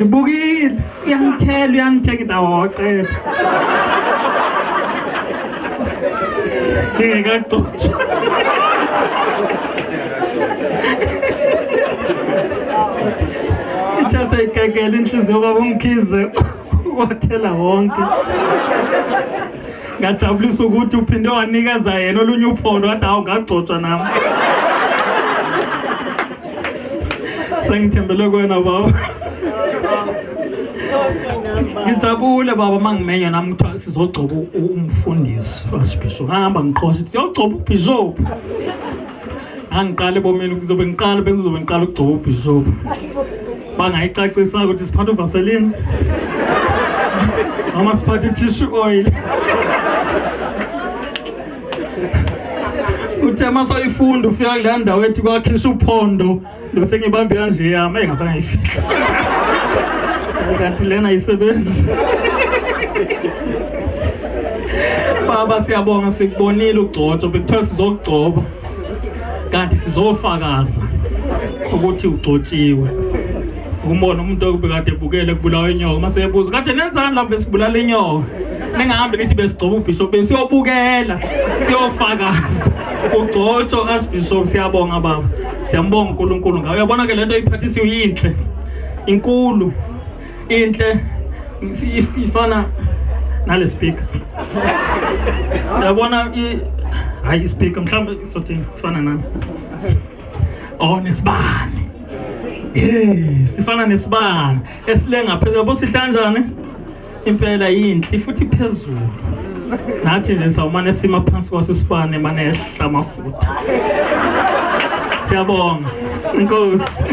ngibukile uyangitheka awaqeda ngekagcotshwa ithase igegela inhliziyo baba uMkhize wathela wonke ngajabulisa ukuthi uphinde wanikeza yena olunye uphondo wathi awu ngagcotshwa nami sengithembele kuwena baba ngijabule baba mangimenya nami kuthiwa sizogcoba umfundisi wasibishop ngahamba ngiqhosha ukuthi siyogcoba ubishop angiqala ebomini kuzobe ngiqala bengizobe ngiqala ukugcoba ubishop bangayicacisa ukuthi siphatha uvaseline noma siphatha tissue oil uthe masoyifunda ufika kule ndawo ethi kwakhisha uphondo bese ngibambe kanje yami engafanga ngifihla kanti lena ayisebenzi baba siyabonga sikubonile ugcotsho bekuthiwa sizokugcoba kanti sizofakaza ukuthi ugcotshiwe umbona umuntu obekade ebukele kubulawa inyoka mase ebuza kade nenzani lapho besibulala inyoka ningahambi nithi besigcoba ubishop besiyobukela siyofakaza ugcotsho kasibishop siyabonga baba siyambonga uNkulunkulu ngawe uyabona ke lento iphathisiwe yinhle inkulu inhle ifana nale speaker uyabona hayi speaker mhlawumbe sothi sifana nani nesibani sifana nesibani esilenga phezulu yabo sihlanjane impela yinhle futhi phezulu nathi nje sawumane sima phansi kwasisibane mane ehla amafutha siyabonga inkosi